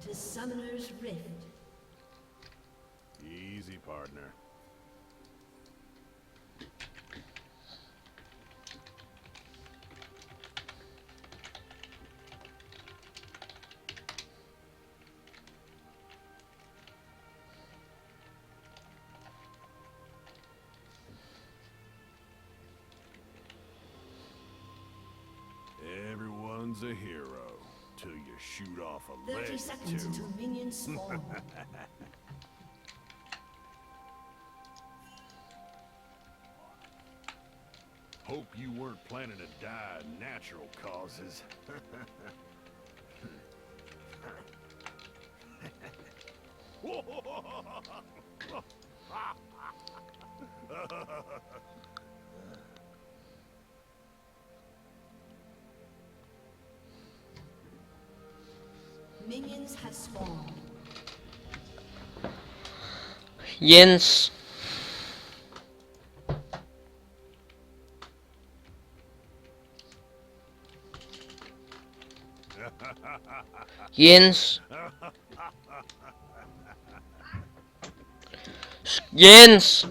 to Summoner's Rift. Easy, partner. Everyone's a hero till you shoot off a 30 leg seconds or two. until minions spawn. Hope you weren't planning to die of natural causes. Minions have spawned. Jens. Jens. Jens.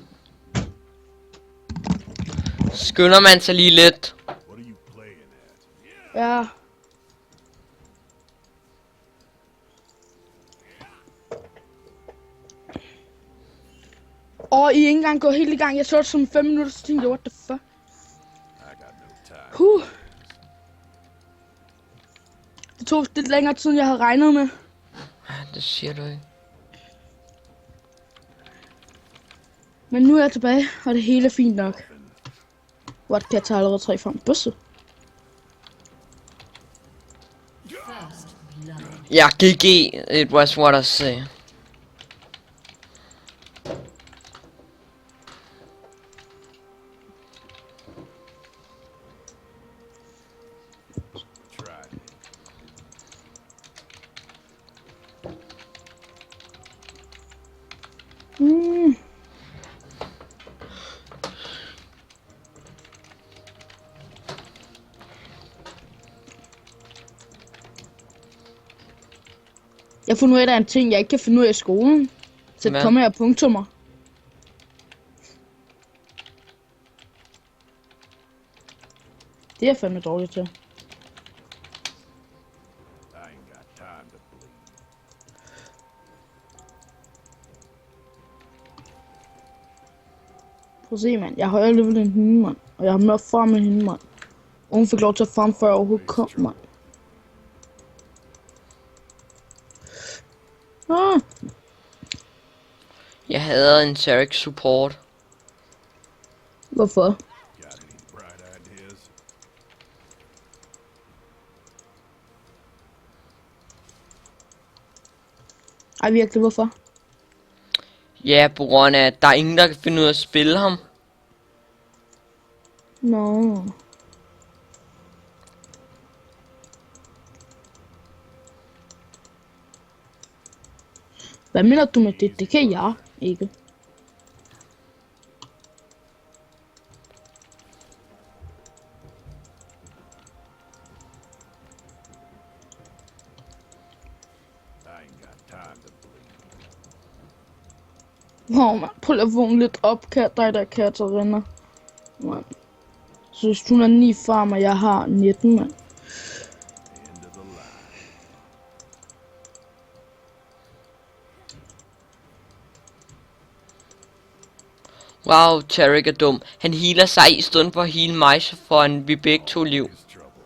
Skynder man sig lige lidt. What are you playing at? Ja. Og I er ikke engang gået helt i gang. Jeg så det som 5 minutter, så tænkte jeg, what the fuck? I got no time. Det tog lidt længere tid, end jeg havde regnet med. Det siger du ikke. Men nu er jeg tilbage, og det hele er fint nok. What, kan jeg tage allerede 3 frem? Bøsse. First blood. Ja, GG. It was what I say. Try me. Jeg har fundet ud af, at der er en ting, jeg ikke kan finde ud af i skolen. Så Hvad? kommer jeg punktummer. Det er jeg fandme dårligt til. I ain't got time to bleed. Prøv at se, mand. Jeg er højere level end hende, mand. Og jeg har mere farm end hende, mand. Og hun fik lov til at farme, før jeg overhovedet kom, mand. Ah, Jeg hader en Tarek support. hvorfor? Got any bright ideas? Ej, virkelig, hvorfor? Ja, på grund af, at der er ingen, der kan finde ud af at spille ham. Nå. Hvad mener du med det? Det kan jeg ikke. I ain't got time to bleed. Wow, man. Prøv lige at vågne lidt op, kat. Dig der, Katarina. Man. Så hvis hun er 9 farm, og jeg har 19, mand. End of the line. Wow, Tarek er dum. Han healer sig i stedet for at heal mig, så får han vi begge to liv. It's trouble.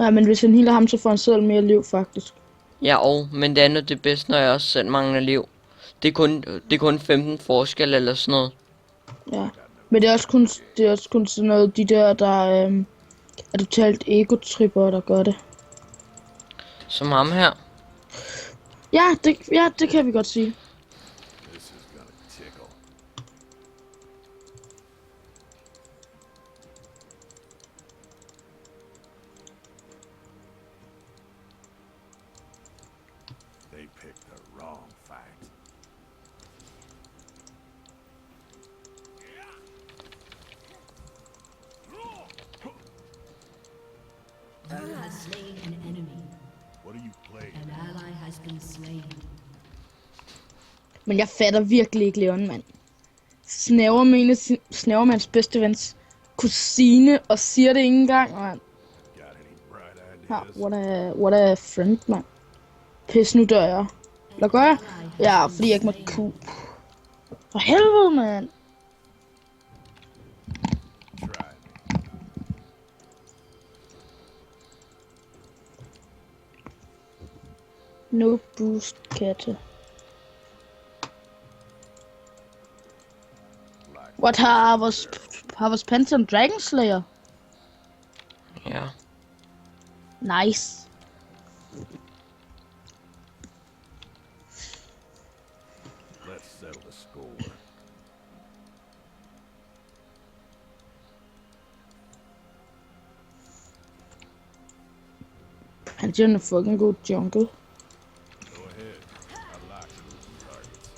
Ja, men hvis han healer ham, så får han selv mere liv, faktisk. Ja, men det andet det er bedst, når jeg også selv mangler liv. Det er kun 15 forskel eller sådan noget. Ja. Men det er også kun sådan noget, de der er totalt ego-tripper, der gør det. Som ham her. Ja, det kan vi godt sige. This is gonna tickle. They picked the wrong fight. You have slain an enemy. What are you playing? An ally has been slain. Men jeg fatter virkelig ikke Leon, mand. Snæver mands bedste vens kusine og siger det ikke engang, mand. Got any bright Ja, ideas? what a friend, mand. Pis, nu dør jeg. Hvad gør jeg? Ja, fordi jeg ikke må Q. For helvede, mand. Try me. No boost, katte. Like What har vores Pantheon Dragon Slayer? Ja. Nice. let's settle the score. Pantheon er fucking god jungle. Go ahead. I like losing targets.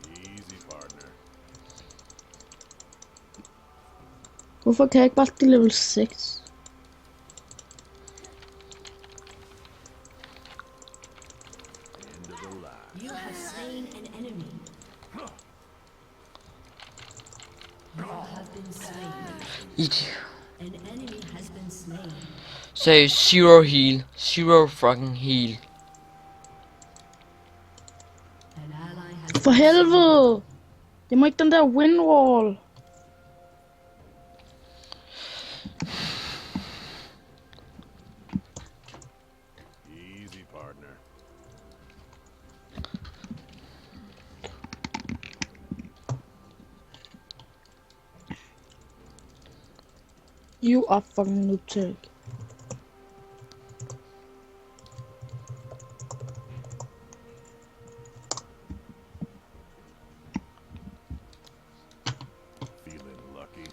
Easy, partner. Hvorfor kan jeg ikke bare til level 6? End of the line. You have slain an enemy. You have been slain. An enemy has been slain. Say zero heal. Zero fucking heal. An ally has For been helvede! Det må ikke den der windwall. Easy, partner. You are fucking noob. Feeling lucky.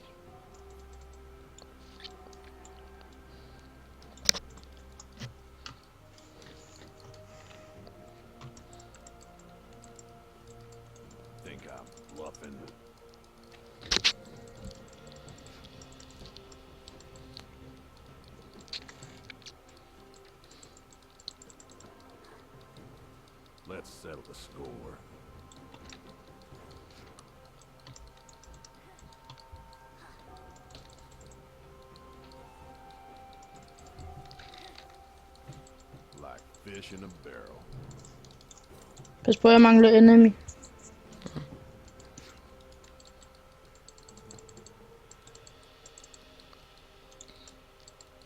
Think I'm bluffing. Let's settle the score. Like fish in a barrel. Pas på, jeg mangler enemy.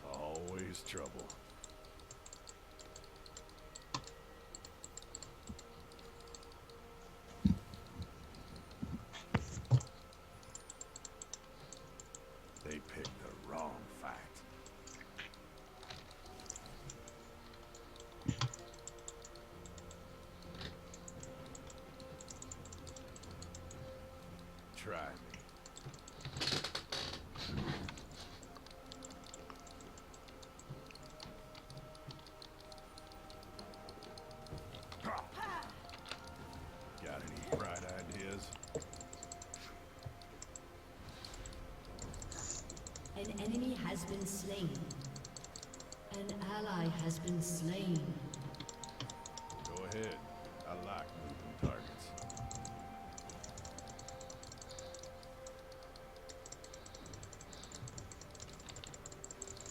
Always trouble. They picked the wrong fight. Try me. Got any bright ideas? An enemy has been slain. An ally has been slain. Go ahead. I like moving targets.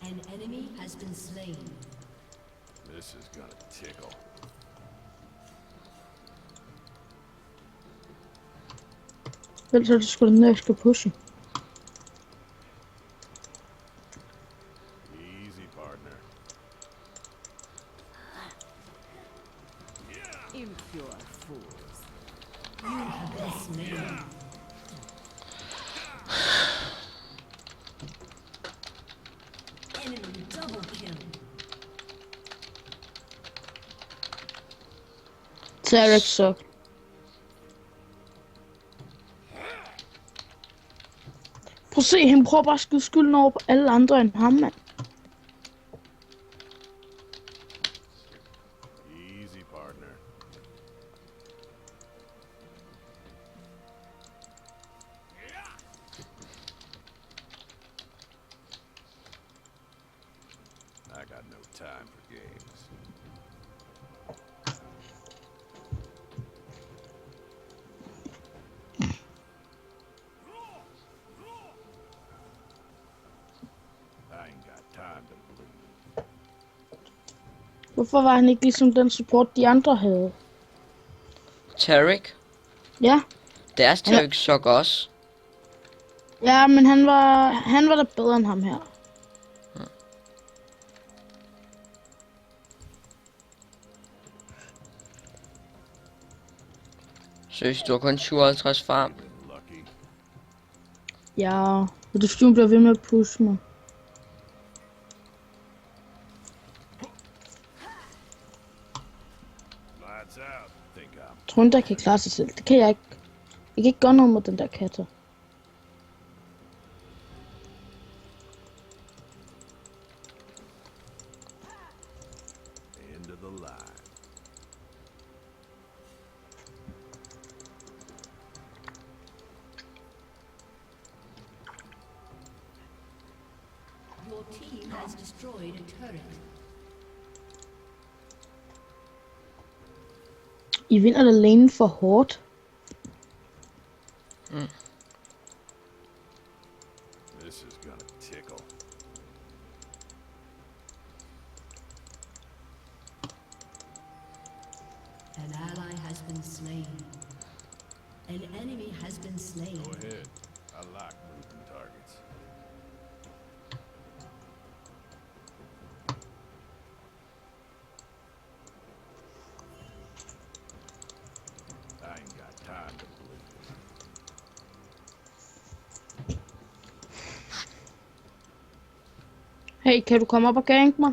An enemy has been slain. This is gonna tickle. Ellers er det sgu den der, jeg skal pushe. Easy, partner. Impure fools. You have been slain. Enemy double kill. Tarek så. Prøv at se, han prøver bare at skyde skylden over på alle andre end ham, mand. Easy, partner. games. I ain't got time to bleed. Hvorfor var han ikke ligesom den support, de andre havde? Tarek? Ja. Deres Tarek sukker også. Ja, men han var da bedre end ham her. Seriøst, du har kun 57 farm. Been lucky. Ja, og det er fordi, hun bliver ved med at pushe mig. Lights out. Think I'm Jeg tror, hun der kan klare sig selv. Det kan jeg ikke. Jeg kan ikke gøre noget mod den der katter. end of the line. Your team has destroyed a turret. I vinder da lane for hårdt. This is gonna tickle. An ally has been slain. An enemy has been slain. Go ahead. I like moving targets. I ain't got time to bleed. Hey, kan du komme op og ganke mig?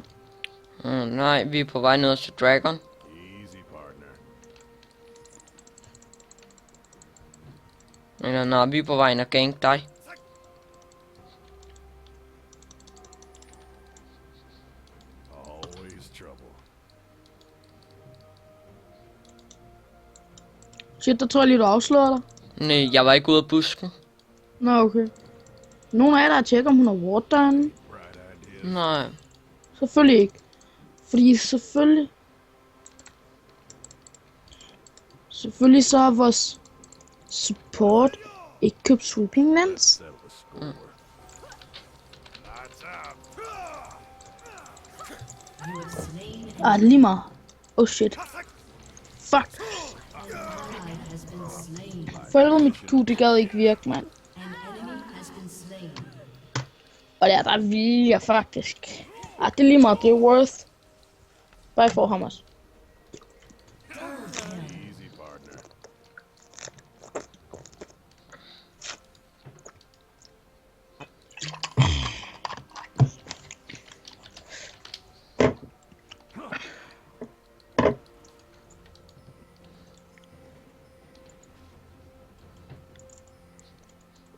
Nej, vi er på vej ned til Dragon. Easy, partner. Eller nej, vi er på vej ind og gank dig. Always trouble. Shit, der tror jeg lige, du afslører dig. Nej, jeg var ikke ude af busken. Nå, okay. Nogen af jer, der har tjekket, om hun har ward derinde? Bright idea. Nej. Selvfølgelig ikke. Fordi selvfølgelig så har vores support ikke købt sweeping lens. Settle the score. Lights out. You have slain Ah, lige meget. Oh shit. Fuck. an ally has been slain. For helvede, mit Q, det gad ikke virke, mand. An enemy has been slain. Og det er der vilje, faktisk. Ah, det er lige meget. Det er worth. Bare for ham også. Easy, partner.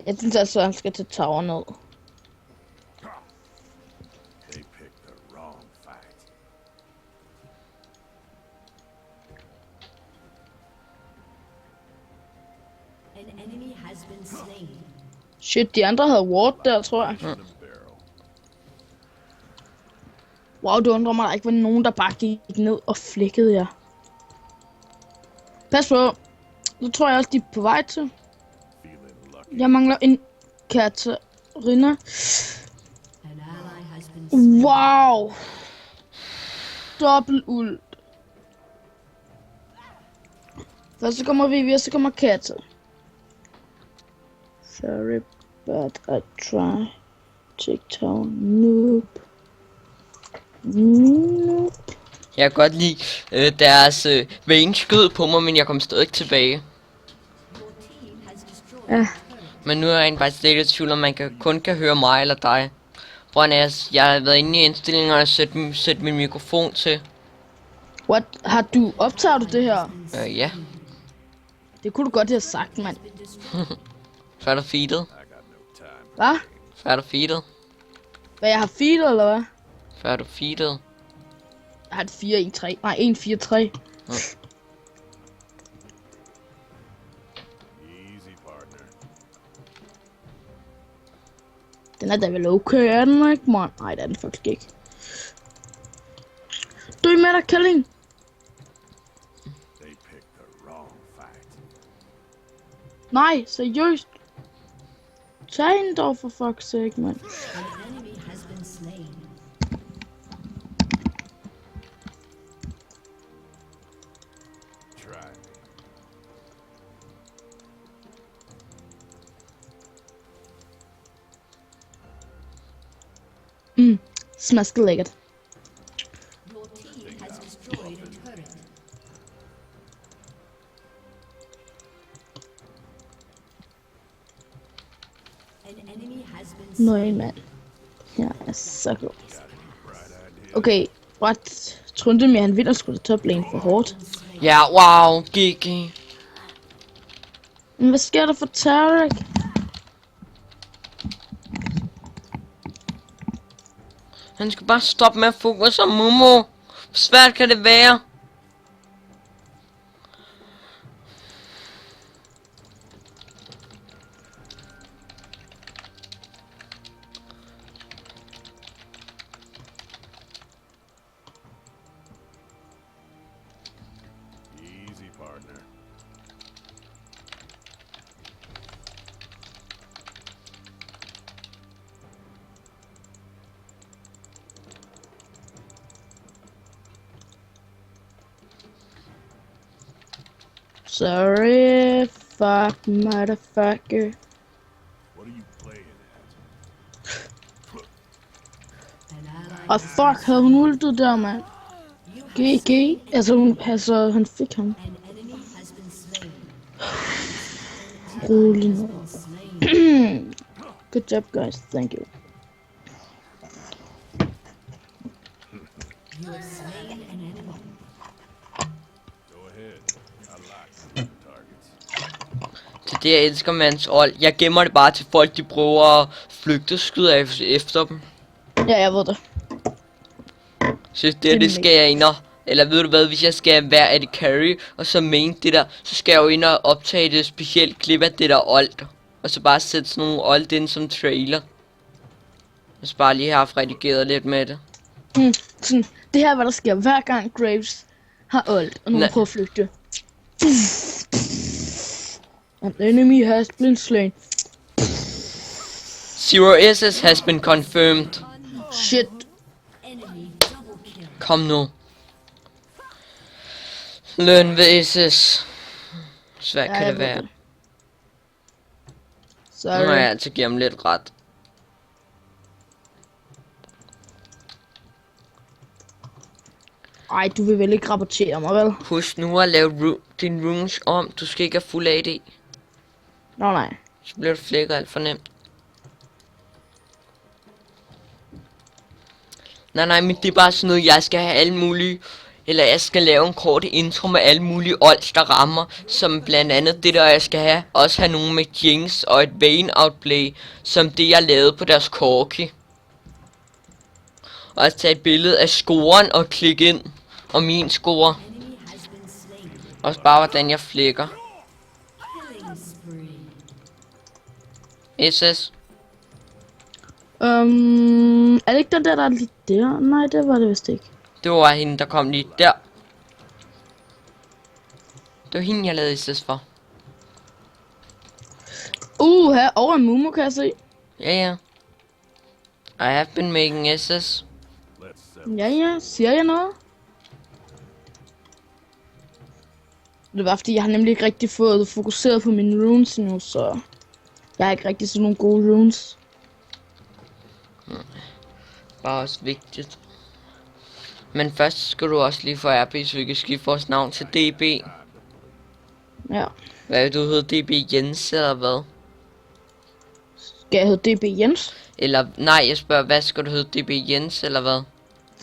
Jeg synes altså, han skal til tower ned. They picked the wrong fight. An enemy has been slain. Shit, de andre havde ward der, tror jeg. In the barrel. Wow, det undrer mig, der ikke var nogen, der bare gik ned og flækkede jer. Pas på. Så tror jeg også, de er på vej til. Feeling lucky. Jeg mangler en Katarina. An ally has been slain. Wow. Dobbelt ult. Først så kommer Vivi, og så kommer Kata. Sorry, but I try. Take town. Nope. Nope. Jeg kan godt lide deres range skød på mig, men jeg kom stadig tilbage. Your team has destroyed Ja. a turret. Men nu er jeg bare slet i tvivl, om man kun kan høre mig eller dig. Brønd, jeg har været inde i indstillingerne og sætte min mikrofon til. What? Optager du det her? Ja. Det kunne du godt have sagt, mand. Så er der feedet. I got no time. Hvad? Så er der feedet. Hvad, jeg har feed, eller hvad? Så er du feedet. Jeg har et 4-1-3. Nej, 1-4-3. Easy, partner. Den er da vel okay, er den ikke, mand? Nej, det er den faktisk ikke. dø med dig, kælling. They picked the wrong fight. Nej, seriøst. Tag hende dog for fuck's sake, mand. An enemy has been slain. Try me. Smasker lækkert. Your team has destroyed a turret. An enemy has been Nøj, slain. mand. Ja, er så god. Bright idea. Okay, what? Trunde med, han vinder sgu da top lane for hårdt. Ja, wow, GG. Men hvad sker der for Tarek? Han skal bare stoppe med at fokusere Momo. Hvor svært kan det være? Easy, partner. Sorry, fuck, motherfucker. What are you playing at? An ally Og fuck, havde hun ultet der, mand. GG. Altså, han fik ham. An enemy has been slain. Rolig nu. Been slain. Good job, guys. Thank you. You have slain an enemy. Go ahead. I like targets. Det er det, jeg elsker mands old. Jeg gemmer det bare til folk, de prøver at flygte og skyde efter dem. Ja, jeg ved det. Så det skal jeg ind og... Eller ved du hvad, hvis jeg skal være af det carry, og så main det der, så skal jeg jo ind og optage det specielt klip af det der old. Og så bare sætte sådan nogle old ind som trailer. Og så bare lige have haft redigeret lidt med det. Sådan, det her er, hvad der sker hver gang Graves har ult, og nogen Nej. prøver at flygte. An enemy has been slain. Zero SS has been confirmed. Shit. Enemy double kill. Kom nu. Løn ved SS. Svært kan jeg det ved være. det. Nu må jeg Sorry. altså give ham lidt ret. Ej, du vil vel ikke rapportere mig, vel? Husk nu at lave din runes om. Du skal ikke have fuld AD. Nå nej. Så bliver det flækker alt for nemt. Nej, men det er bare sådan noget, jeg skal have alle mulige... Eller jeg skal lave en kort intro med alle mulige olds, der rammer. Som blandt andet det der, jeg skal have. Også have nogle med Jinx og et Vayne outplay. Som det, jeg lavede på deres corki. Og altså tage et billede af scoren og klikke ind. Og min score. Enemy has been slain. Også bare hvordan jeg flækker. Killing spree. SS. Er det ikke den der er lige der? Nej, det var det vist ikke. Det var hende, der kom lige der. Det var hende, jeg lavede SS for. Her over en Mumu, kan jeg se. Ja. I have been making SS. Let's settle. Ja, siger jeg noget? Det var fordi, jeg har nemlig ikke rigtig fået fokuseret på mine runes endnu, så... Jeg har ikke rigtig sådan nogle gode runes. Bare også vigtigt. Men først skal du også lige få RP, så vi kan skifte vores navn til DB. Ja. Hvad vil du hedde? DB Jens eller hvad? Skal jeg hedde DB Jens? Eller nej, jeg spørger, hvad skal du hedde? DB Jens eller hvad?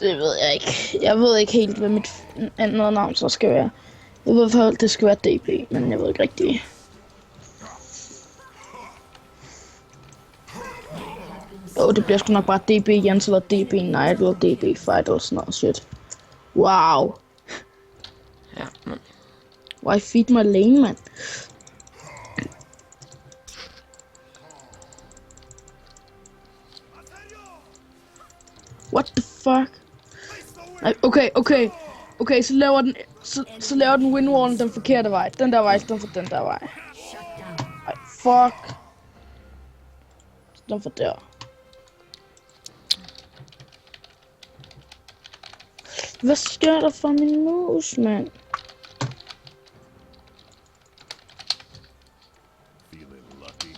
Det ved jeg ikke. Jeg ved ikke helt, hvad mit andet navn så skal være. Jeg ved i hvert fald, det skal være DB, men jeg ved ikke rigtigt. Det bliver sgu nok bare DB Jens, eller DB Night, eller DB Fight, eller sådan noget shit. Wow. Ja, men Why feed my lane, man? What the fuck? Nej, okay, så laver den, så laver den windwallen den forkerte vej. Den der vej, i stedet for den der vej. Shut down. Ej, fuck. Den for der. Hvad sker der for min mus, mand? Feeling lucky.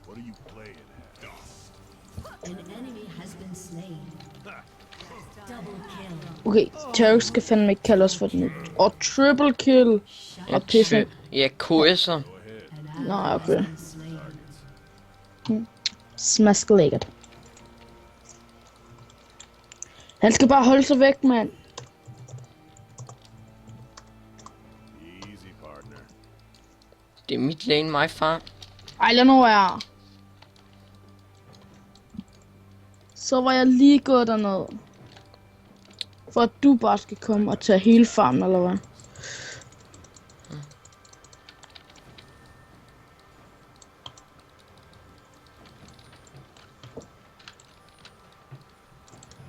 What are you playing at? An enemy has been slain. Double kill. Okay, Tarek skal fandme ikke kalde os for den. Og triple kill. Og pisse. Ja, KS'er. An Nå, ally has okay. been slain. Smask lækkert. Han skal bare holde sig væk, mand. Easy, partner. Det er mit lane, mig far. Ej, lad nu være. Så var jeg lige gået derned. For at du bare skal komme og tage hele farmen, eller hvad?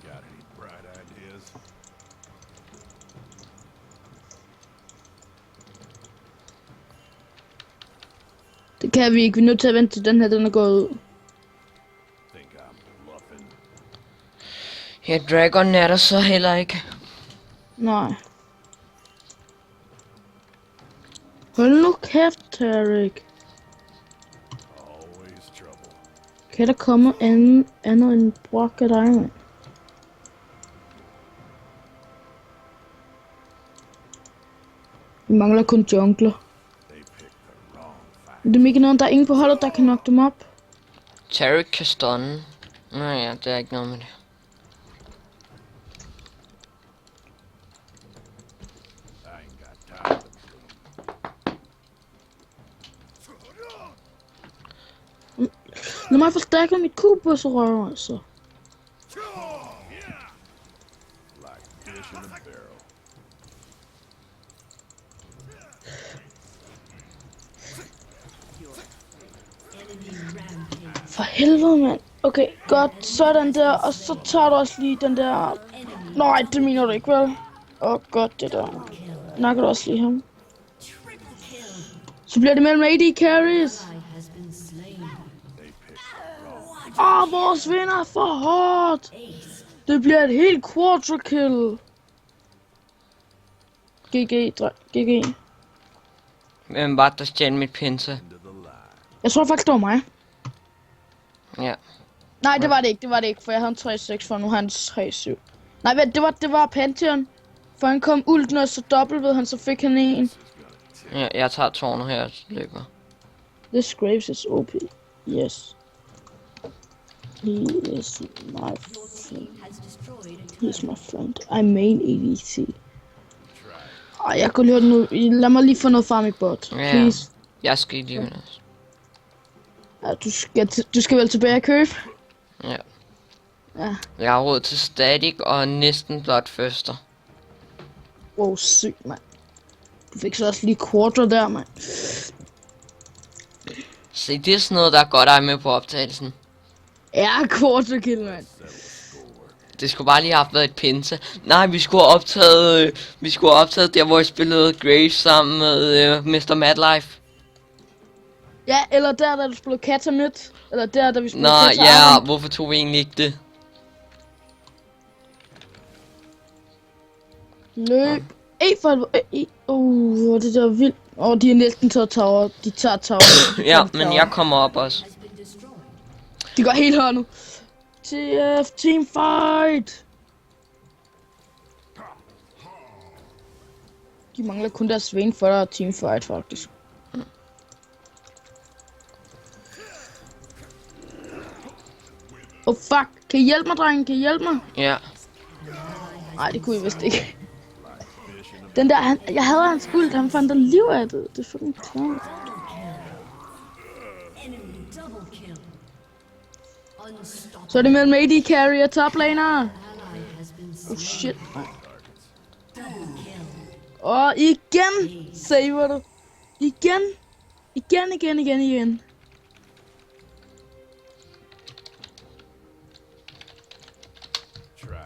Got any bright ideas? Det kan vi ikke. Vi er nødt til at vente til den her, den er gået ud. Think I'm bluffing? Ja, Dragon er der så heller ikke. Nej. Hold nu kæft, Tarek. Always trouble. Kan der komme andet end brok af dig, mand? Vi mangler kun jungler. They picked the wrong fight. Det er ikke noget, der er ingen på holdet, der kan knock dem op. Tarek kan stunne. Nå ja, det er ikke noget med det. I ain't got time for them. Lad mig forstærke mit kubusserøv, altså. Like fish in a barrel. Enemy rampage. For helvede, mand. Okay, godt. Sådan der. Og så tager du også lige den der... Nej, det mener du ikke, vel? Godt, det der. Nakker du også lige ham. Triple kill. Så bliver det mellem AD carries. Ally has been slain. They picked the wrong. Vores vinder er for hårdt. Ace. Det bliver et helt quarter kill. GG. Hvem var der stjal mit pinse? Into the line. Jeg tror faktisk, det var mig. Ja. Nej, det var det ikke, for jeg havde en 3-6, for nu har han 3-7. Nej, vent, det var Pantheon. For han kom ulten, og så dobbelt han, så fik han en. Ja, jeg tager tårnet her og løber. This Graves is OP. Yes. He is my Your friend. team has destroyed a He is my friend. I main ADC. Try. Ej, jeg kunne høre det nu. Lad mig lige få noget farm i bot. Ja. Please. Jeg skal lige også. Ja, du skal vel tilbage og købe? Ja. Ja. Jeg har råd til static og næsten bloodthirster. Wow, sygt, mand. Du fik så også lige quarter der, mand. Se, det er sådan noget, der er godt at have med på optagelsen. Ja, quarter kill, mand. Det skulle bare lige have været et pinse. Nej, vi skulle have optaget der, hvor jeg spillede Graves sammen med Mr. Madlife. Ja, eller der, da du spillede Katamit. Eller der, da vi spillede Nå, Katamit. ja, hvorfor tog vi egentlig ikke det? Løb. For det der er vildt. De er næsten taget tower. De tager tower. Ja, men jeg kommer op også. has been destroyed. De går helt her nu. TF, teamfight! De mangler kun deres Swain for der teamfight, faktisk. Fuck. Kan I hjælpe mig, drenge? Kan I hjælpe mig? Ja. Nej, det kunne I vist ikke. Den der, jeg havde hans ult, han fandt der liv af det. Det er fucking klart. Enemy double kill. Unstoppable. Så er det mellem AD carry og top laner. Ally has been slain. Oh shit. Double kill. Og igen saver du. Igen. Igen. Try me.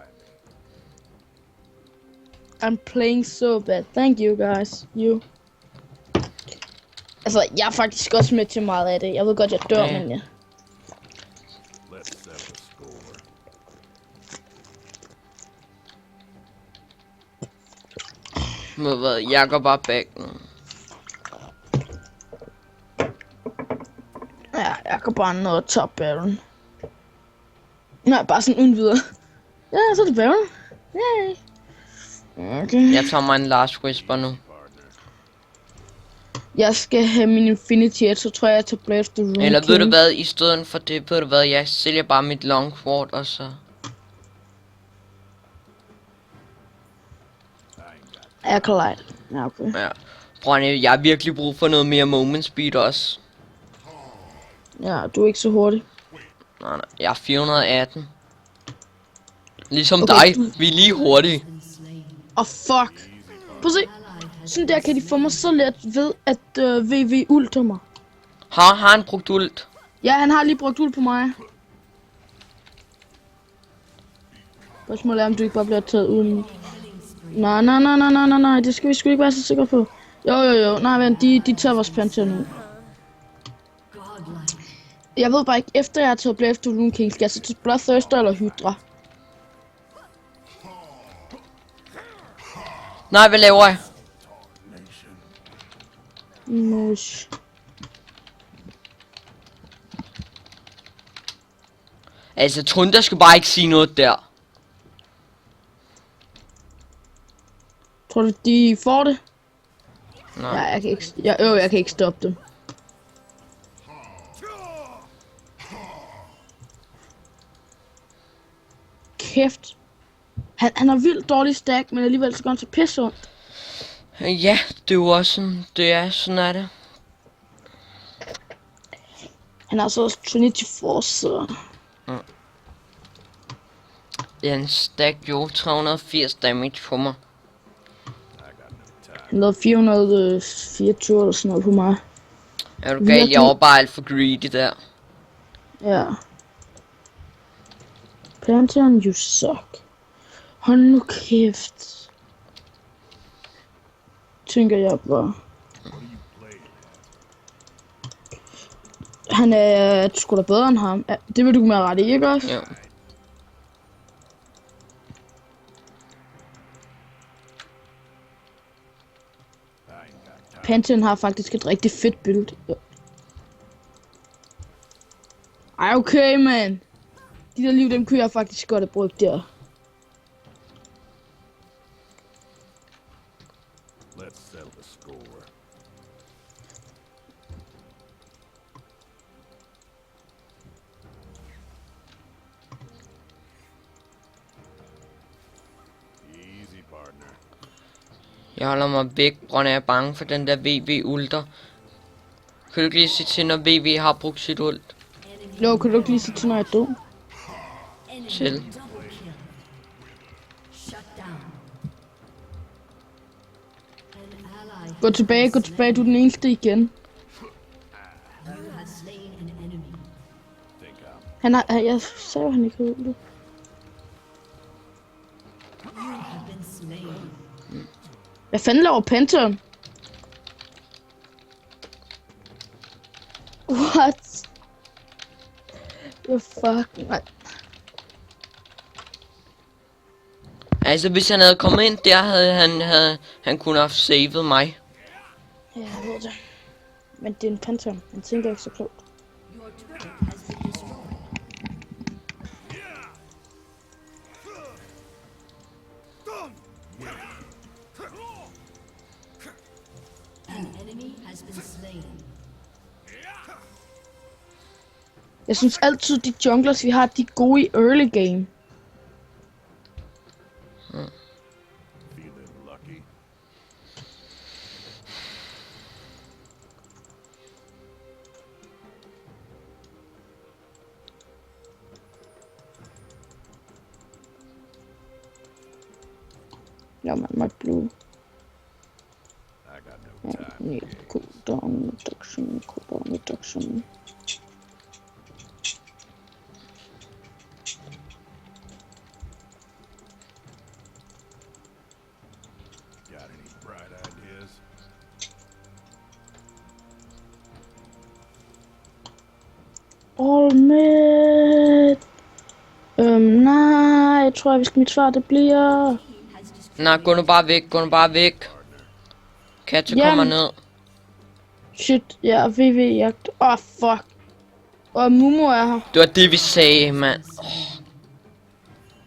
I'm playing so bad. Thank you guys. You. Altså, jeg er faktisk også med til meget af det. Jeg ved godt, jeg dør, Ja. men ja. Let's settle the score. Ved hvad, jeg går bare back nu. Ja, jeg kan bare nå top battle. Nej, bare sådan uden videre. Ja, så er det battle. Yay. Okay. Jeg tager mig en Last Whisper nu. Jeg skal have min Infinity Edge, så tror jeg tager Blade of the Rune Eller ved du King. hvad, i stedet for det, ved du hvad, jeg sælger bare mit Longsword, og så... I ain't got Acolyte. Ja, okay. Ja. Brønne, jeg har virkelig brug for noget mere moment speed også. Ja, du er ikke så hurtig. Nej, jeg er 418. Ligesom Okay, dig, du- vi er lige hurtige. Been slain. Åh, fuck. Prøv at se. Ally has Sådan der kan de få mig så let ved, at VV ulter mig. Har han brugt ult? Ja, han har lige brugt ult på mig. Spørgsmålet er, om du ikke bare bliver taget uden. Nej, det skal vi sgu ikke være så sikre på. Jo, nej, vent, de tager vores Pantheon nu. godlike. Jeg ved bare ikke, efter jeg har taget Blade of the Rune King, skal jeg så til Bloodthirster eller Hydra? Nej, hvad laver jeg? Mosh. Altså, Trunda skal bare ikke sige noget der. Tror du, de får det? Nej. Ja, jeg kan ikke, jeg kan ikke stoppe dem. Kæft. Han har vildt dårlig stack, men alligevel så går han til pisse ondt. Ja, det er jo også sådan, sådan er det. Han har så også Trinity Force, så... En stack jo 380 damage på mig. Han lavede 424 eller sådan noget på mig. Er du gal? Jeg var bare alt for greedy der. Ja. Pantheon, you suck. Hold nu kæft. Tænker jeg bare. Han er sgu da bedre end ham. Ja, det vil du med ret i, ikke også? Ja. Pantheon har faktisk et rigtig fedt build. Ja. Ej, okay, man. De der liv, dem kunne jeg faktisk godt have brugt der. Let's settle the score. Easy, partner. Jeg holder mig væk, Brønne, jeg er bange for den der VV ulter. Kan du ikke lige sige til, når VV har brugt sit ult? Jo, kan du ikke lige sige til, når jeg er død? Til. Double kill. Shut down. An ally Gå tilbage, du er den eneste igen. you have slain an enemy. Think I'm Han har, jeg sagde jo, han ikke havde det. You have been slain. Hvad fanden laver Pantheon? What? The fuck? Nej. Altså, hvis han havde kommet ind der, havde han kunne have savet mig. Ja, jeg ved det. Men det er en Pantheon. Han tænker ikke så klogt. Your turret has been destroyed. An enemy has been slain. Jeg synes altid, de junglers, vi har, de er gode i early game. feeling lucky. Ja, man, my blue. got no time. Need cooldown reduction, cooldown reduction. Got any bright ideas? All med. Nej, jeg tror, mit svar det bliver... Nej, gå nu bare væk, gå nu bare væk. Katja kommer ned. Shit, ja, VV-jagt. Fuck. Og Mumu er her. Det var det, vi sagde, mand.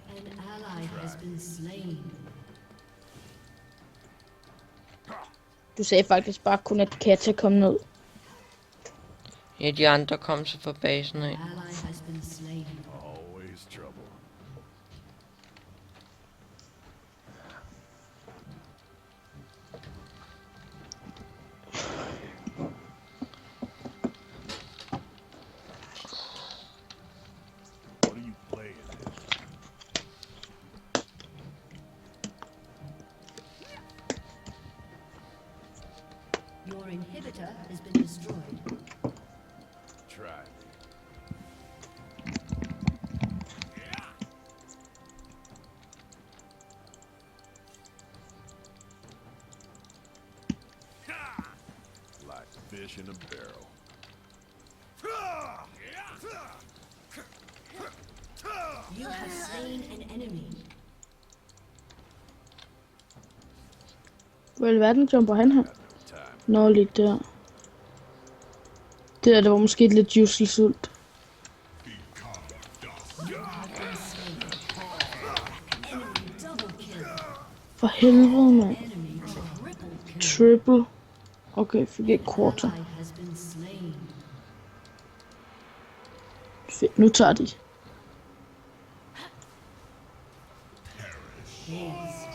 An ally has been slain. Du sagde faktisk bare kun, at Katja kom ned. Ja, de andre kom så fra basen af. Ally has been slain. Always trouble. What are you playing at? Your inhibitor has been destroyed. Try me. Like fish in a barrel. You have slain an enemy. Hvor i alverden jumper han her? Got no time. Nå, lige der. Det var måske et lidt useless ult. Double kill. For helvede, mand. Enemy triple kill. Triple. Okay, fik ikke quarter. Ally has been slain. Fedt, nu tager de. Haste.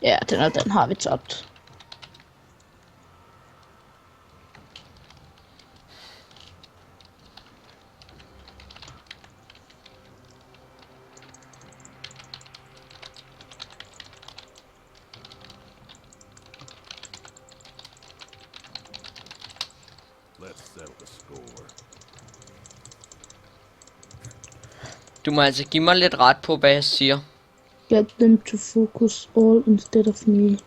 Ja, den har vi tabt. Let's settle the score. Du må altså give mig lidt ret på, hvad jeg siger. Get them to focus all instead of me.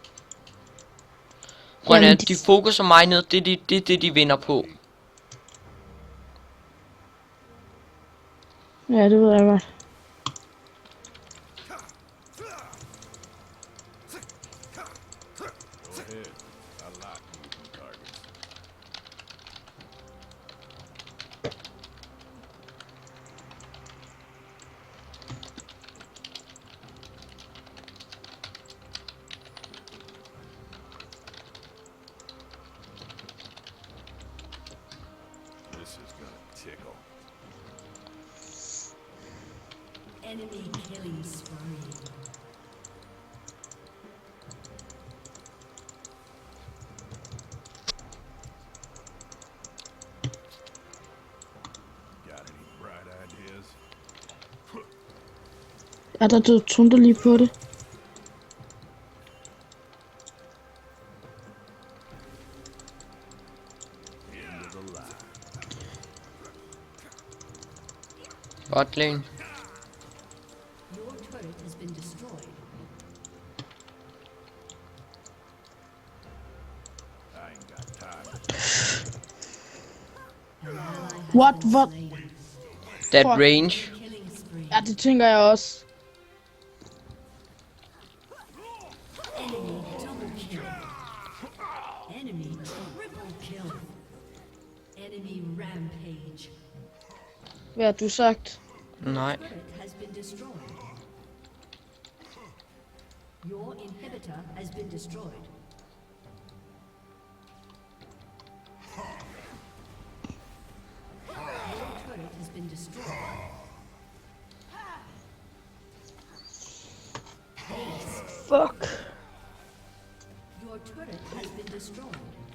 Hvordan Jamen, de fokuser mig ned, det er det, de vinder på. Ja, det ved jeg godt. Go ahead. I like moving targets. This is gonna tickle. Enemy killing spree. Got any bright ideas? Er der død tunder lige på det? End of the line. Bot lane. Your turret has been destroyed. I ain't got time. An ally has What? been What? slain. That Fuck. range. Killing spree. Ja, det tænker jeg også. Enemy double kill. Enemy triple kill. Enemy rampage. Hvad har du sagt? Nej. Turret has been destroyed. Your inhibitor has been destroyed. Your turret has been destroyed. Fuck. Your Your turret has been destroyed.